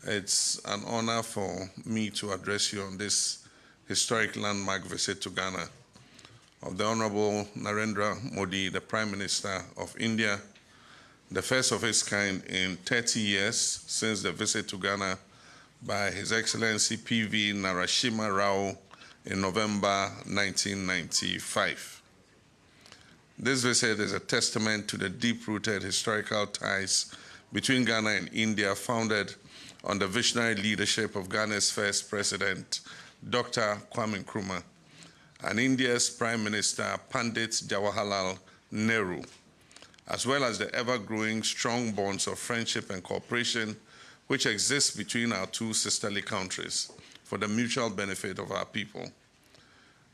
It's an honor for me to address you on this historic landmark visit to Ghana of the Honorable Narendra Modi, the Prime Minister of India, the first of its kind in 30 years since the visit to Ghana by His Excellency P.V. Narasimha Rao in November 1995. This visit is a testament to the deep-rooted historical ties between Ghana and India founded on the visionary leadership of Ghana's first president, Dr. Kwame Nkrumah, and India's Prime Minister, Pandit Jawaharlal Nehru, as well as the ever-growing strong bonds of friendship and cooperation which exist between our two sisterly countries for the mutual benefit of our people.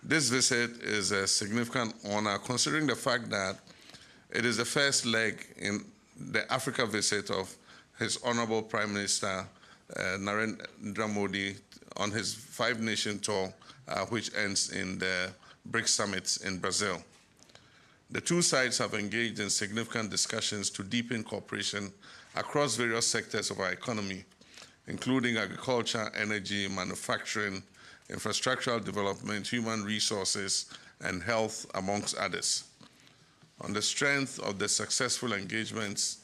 This visit is a significant honor considering the fact that it is the first leg in the Africa visit of His Honorable Prime Minister Narendra Modi on his five-nation tour, which ends in the BRICS summit in Brazil. The two sides have engaged in significant discussions to deepen cooperation across various sectors of our economy, including agriculture, energy, manufacturing, infrastructural development, human resources, and health, amongst others. On the strength of the successful engagements,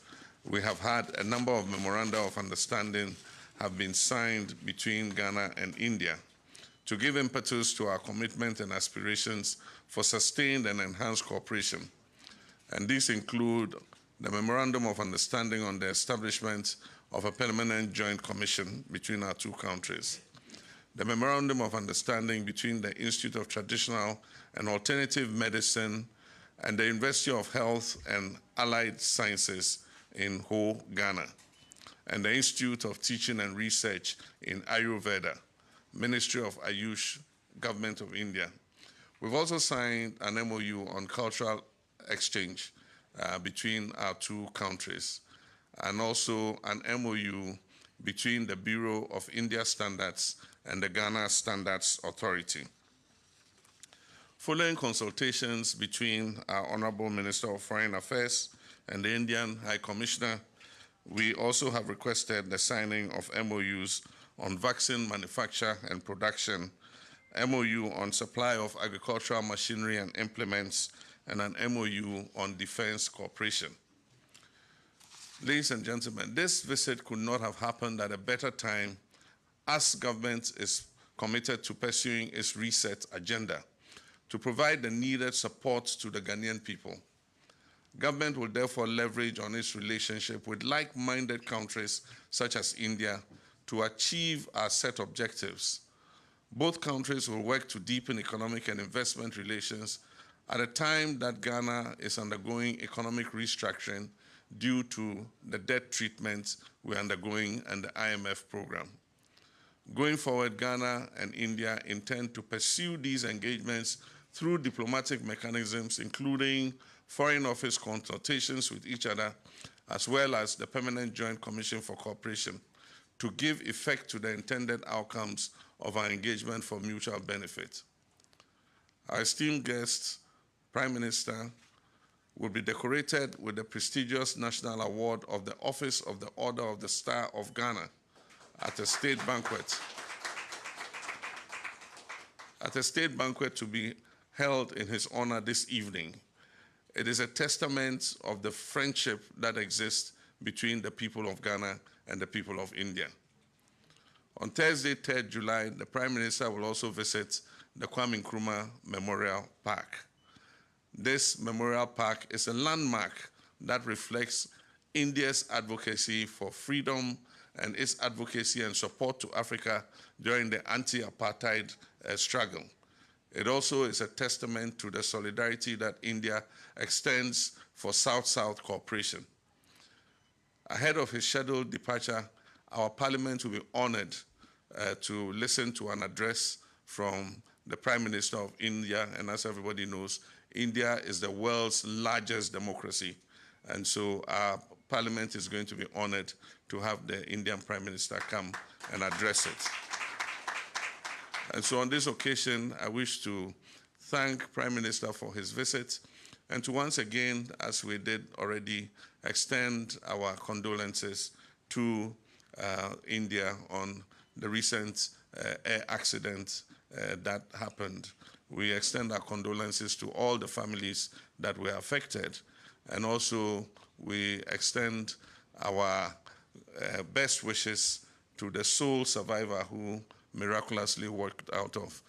we have had a number of memoranda of understanding have been signed between Ghana and India to give impetus to our commitment and aspirations for sustained and enhanced cooperation. And these include the Memorandum of Understanding on the establishment of a permanent joint commission between our two countries, the Memorandum of Understanding between the Institute of Traditional and Alternative Medicine and the University of Health and Allied Sciences in Ho, Ghana, and the Institute of Teaching and Research in Ayurveda, Ministry of Ayush, Government of India. We've also signed an MOU on cultural exchange between our two countries, and also an MOU between the Bureau of India Standards and the Ghana Standards Authority. Following consultations between our Honorable Minister of Foreign Affairs and the Indian High Commissioner, we also have requested the signing of MOUs on vaccine manufacture and production, MOU on supply of agricultural machinery and implements, and an MOU on defense cooperation. Ladies and gentlemen, this visit could not have happened at a better time as government is committed to pursuing its reset agenda to provide the needed support to the Ghanaian people. Government will therefore leverage on its relationship with like-minded countries such as India to achieve our set objectives. Both countries will work to deepen economic and investment relations at a time that Ghana is undergoing economic restructuring due to the debt treatment we're undergoing and the IMF program. Going forward, Ghana and India intend to pursue these engagements through diplomatic mechanisms, including Foreign Office consultations with each other, as well as the Permanent Joint Commission for Cooperation, to give effect to the intended outcomes of our engagement for mutual benefit. Our esteemed guest, Prime Minister, will be decorated with the prestigious National Award of the Office of the Order of the Star of Ghana at a state banquet. At a state banquet to be held in his honor this evening. It is a testament of the friendship that exists between the people of Ghana and the people of India. On Thursday, 3rd July, the Prime Minister will also visit the Kwame Nkrumah Memorial Park. This memorial park is a landmark that reflects India's advocacy for freedom and its advocacy and support to Africa during the anti-apartheid struggle. It also is a testament to the solidarity that India extends for South-South cooperation. Ahead of his scheduled departure, our Parliament will be honored to listen to an address from the Prime Minister of India, and as everybody knows, India is the world's largest democracy, and so our Parliament is going to be honored to have the Indian Prime Minister come and address it. And so on this occasion, I wish to thank Prime Minister for his visit and to once again, as we did already, extend our condolences to India on the recent air accident that happened. We extend our condolences to all the families that were affected, and also we extend our best wishes to the sole survivor who miraculously worked out of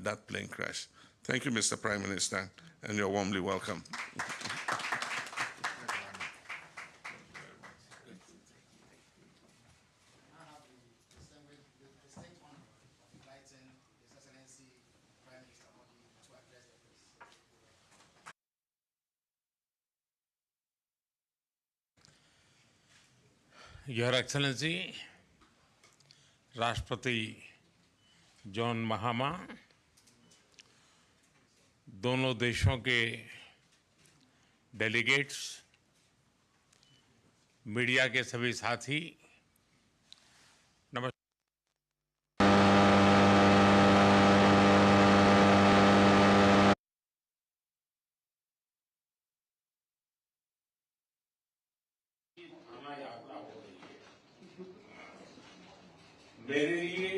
that plane crash. Thank you, Mr. Prime Minister, and you're warmly welcome. Your Excellency, राष्ट्रपति John महामा, दोनों देशों के delegates, media के सभी साथी, नमस्कार। यात्रा हो रही है। मेरे लिए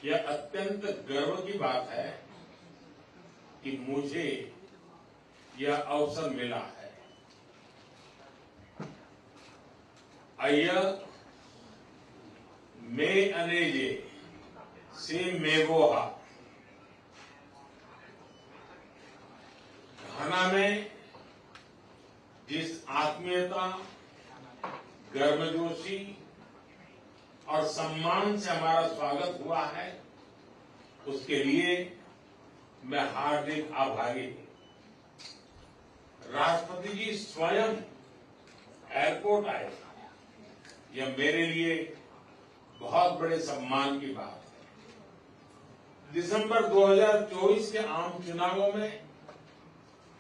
यह अत्यंत गर्व की बात है कि मुझे यह अवसर मिला है। अय्य मे अनेजे से मेवोहा, घाना में जिस आत्मीयता, गर्मजोशी और सम्मान से हमारा स्वागत हुआ है, उसके लिए मैं हार्दिक आभारी हूं। राष्ट्रपति जी स्वयं एयरपोर्ट आए, यह मेरे लिए बहुत बड़े सम्मान की बात है। दिसंबर 2024 के आम चुनावों में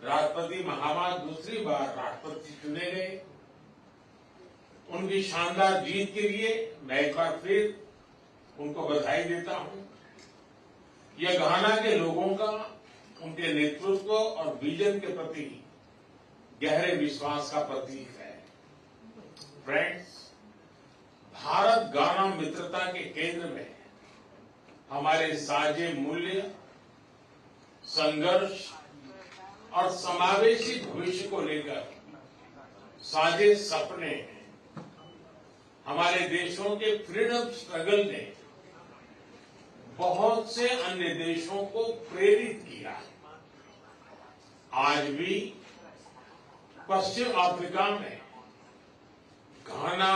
राष्ट्रपति महामा दूसरी बार राष्ट्रपति चुने गए। उनकी शानदार जीत के लिए मैं एक बार फिर उनको बधाई देता हूं। यह घाना के लोगों का उनके नेतृत्व और विजन के प्रति गहरे विश्वास का प्रतीक है। फ्रेंड्स, भारत घाना मित्रता के केंद्र में हमारे साझे मूल्य, संघर्ष और समावेशी भविष्य को लेकर साझे सपने हैं। हमारे देशों के फ्रीडम स्ट्रगल ने बहुत से अन्य देशों को प्रेरित किया है। आज भी पश्चिम अफ्रीका में घाना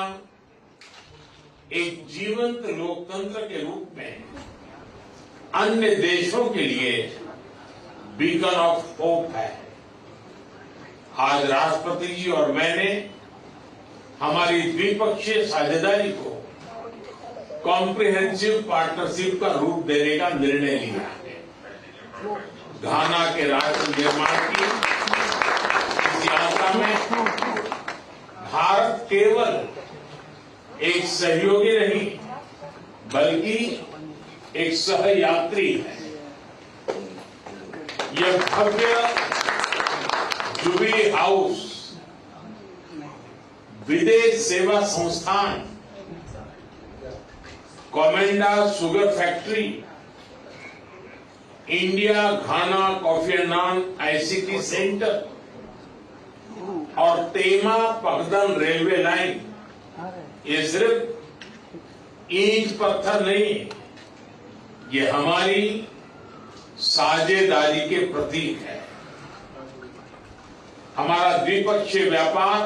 एक जीवंत लोकतंत्र के रूप में अन्य देशों के लिए बीकन ऑफ होप है। आज राष्ट्रपति जी और मैंने हमारी द्विपक्षीय साझेदारी को कॉम्प्रिहेंसिव पार्टनरशिप का रूप देने का निर्णय लिया है। घाना के राष्ट्र निर्माण की इस यात्रा में भारत केवल एक सहयोगी नहीं, बल्कि एक सहयात्री है। यह भव्य जुबली हाउस, विदेश सेवा संस्थान, Komenda sugar factory, India Ghana Kofi एंड नान आईसीटी सेंटर और तेमा पगदन रेलवे लाइन, ये सिर्फ ईंट पत्थर नहीं, ये हमारी साझेदारी के प्रतीक है। हमारा द्विपक्षीय व्यापार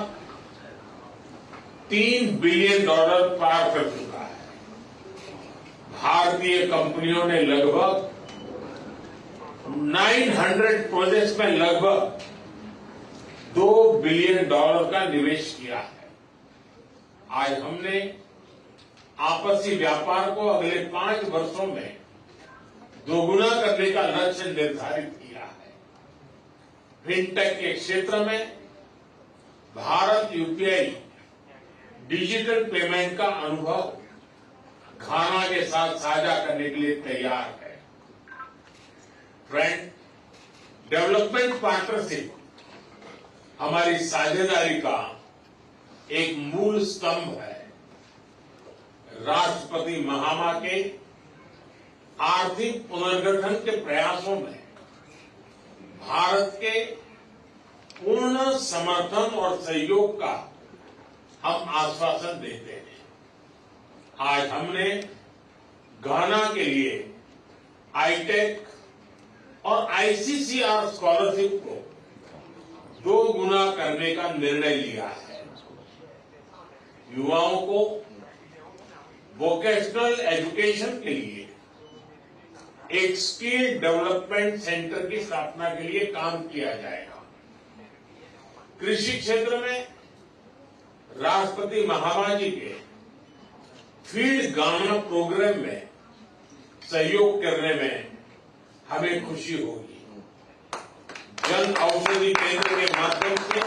$3 बिलियन पार कर चुका है। भारतीय कंपनियों ने लगभग 900 प्रोजेक्ट्स में लगभग $2 बिलियन का निवेश किया है। आज हमने आपसी व्यापार को अगले 5 वर्षों में दोगुना करने का लक्ष्य निर्धारित किया है। फिनटेक के क्षेत्र में भारत यूपीआई डिजिटल पेमेंट का अनुभव घाना के साथ साझा करने के लिए तैयार है। फ्रेंड, डेवलपमेंट पार्टनरशिप हमारी साझेदारी का एक मूल स्तंभ है। राष्ट्रपति महामा के आर्थिक पुनर्गठन के प्रयासों में भारत के पूर्ण समर्थन और सहयोग का हम आश्वासन देते हैं। आज हमने घाना के लिए आईटेक और आईसीसीआर स्कॉलरशिप को 2 गुना करने का निर्णय लिया है। युवाओं को वोकेशनल एजुकेशन के लिए एक स्किल डेवलपमेंट सेंटर की स्थापना के लिए काम किया जाएगा। कृषि क्षेत्र में राष्ट्रपति महामा जी के फील्ड गाना प्रोग्राम में सहयोग करने में हमें खुशी होगी। जन औषधि केंद्र के माध्यम से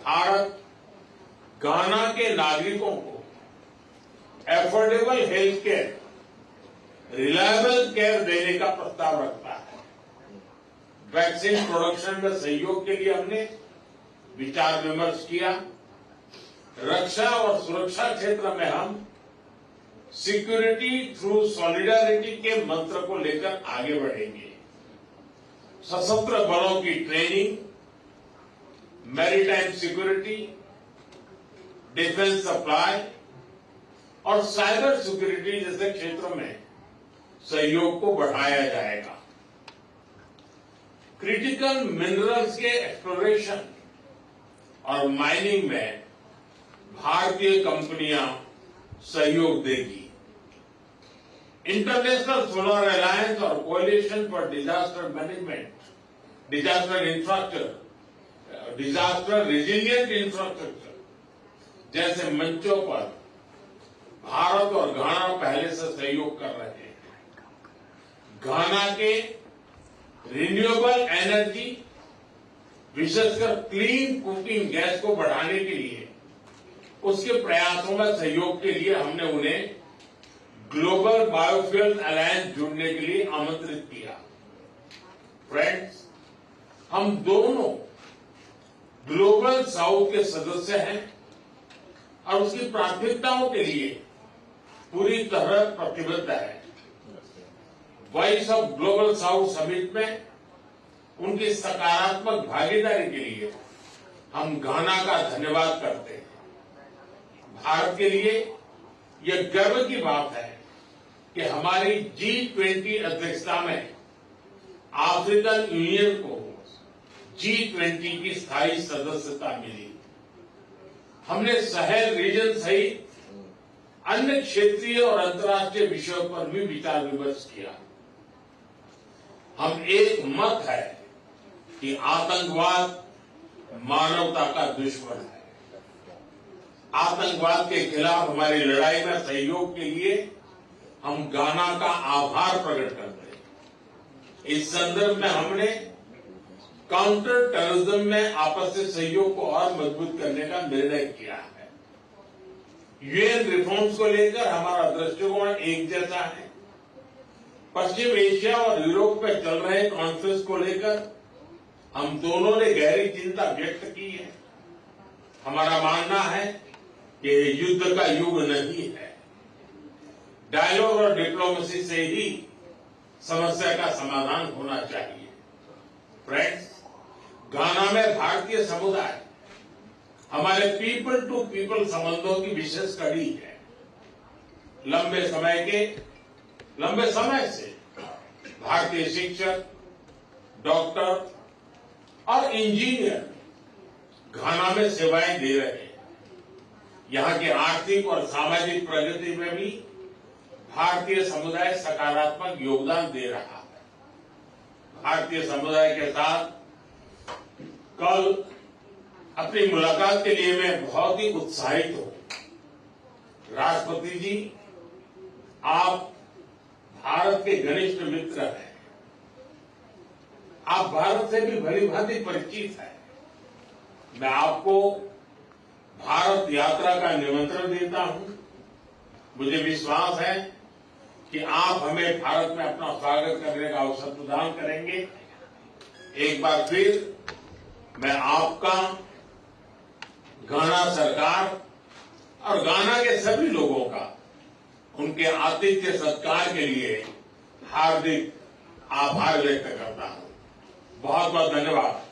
भारत घाना के नागरिकों को affordable health care, reliable care देने का प्रस्ताव रखता है। वैक्सीन प्रोडक्शन में सहयोग के लिए हमने विचार विमर्श किया। रक्षा और सुरक्षा क्षेत्र में हम सिक्योरिटी थ्रू सॉलिडारिटी के मंत्र को लेकर आगे बढ़ेंगे। सशस्त्र बलों की training, maritime security, defence supply और साइबर सिक्योरिटी जैसे क्षेत्रों में सहयोग को बढ़ाया जाएगा। क्रिटिकल मिनरल्स के एक्सप्लोरेशन और माइनिंग में भारतीय कंपनियां सहयोग देगी। इंटरनेशनल सोलर अलायंस और coalition for disaster management, disaster infrastructure, disaster resilient infrastructure जैसे मंचों पर भारत और घाना पहले से सहयोग कर रहे हैं। घाना के रिन्यूएबल एनर्जी, विशेषकर क्लीन कुकिंग गैस को बढ़ाने के लिए उसके प्रयासों में सहयोग के लिए हमने उन्हें ग्लोबल बायोफ्यूल अलायंस जुड़ने के लिए आमंत्रित किया। फ्रेंड्स, हम दोनों ग्लोबल साउथ के सदस्य हैं और उसकी प्राथमिकताओं के लिए पूरी तरह प्रतिबद्ध है। Voice of global south summit में उनकी सकारात्मक भागीदारी के लिए हम घाना का धन्यवाद करते हैं। भारत के लिए यह गर्व की बात है कि हमारी G20 अध्यक्षता में अफ्रीकन यूनियन को G20 की स्थायी सदस्यता मिली। हमने साहेल रीजन सहित अन्य क्षेत्रीय और अंतर्राष्ट्रीय विषयों पर भी विचार विमर्श किया। हम एक मत है कि आतंकवाद मानवता का दुश्मन है। आतंकवाद के खिलाफ हमारी लड़ाई में सहयोग के लिए हम घाना का आभार प्रकट करते हैं। इस संदर्भ में हमने काउंटर टेररिज्म में आपसी सहयोग को और मजबूत करने का निर्णय किया है। यूएन रिफॉर्म्स को लेकर हमारा दृष्टिकोण एक जैसा है। पश्चिम एशिया और यूरोप में चल रहे कॉन्फ्लिक्ट को लेकर हम दोनों ने गहरी चिंता व्यक्त की है। हमारा मानना है कि युद्ध का युग नहीं है। डायलॉग और डिप्लोमेसी से ही समस्या का समाधान होना चाहिए। फ्रेंड्स, घाना में भारतीय समुदाय हमारे पीपल टू पीपल संबंधों की विशेष कड़ी है। लंबे समय से भारतीय शिक्षक, डॉक्टर और इंजीनियर घाना में सेवाएं दे रहे हैं। यहां की आर्थिक और सामाजिक प्रगति में भी भारतीय समुदाय सकारात्मक योगदान दे रहा है। भारतीय समुदाय के साथ कल अपनी मुलाकात के लिए मैं बहुत ही उत्साहित हूं। राष्ट्रपति जी, आप भारत के घनिष्ठ मित्र हैं। आप भारत से भी भली भांति परिचित हैं। मैं आपको भारत यात्रा का निमंत्रण देता हूं। मुझे विश्वास है कि आप हमें भारत में अपना स्वागत करने का अवसर प्रदान करेंगे। एक बार फिर मैं आपका, घाना सरकार और गाना के सभी लोगों का उनके आतिथ्य सत्कार के लिए हार्दिक आभार व्यक्त करता हूं। बहुत बहुत धन्यवाद।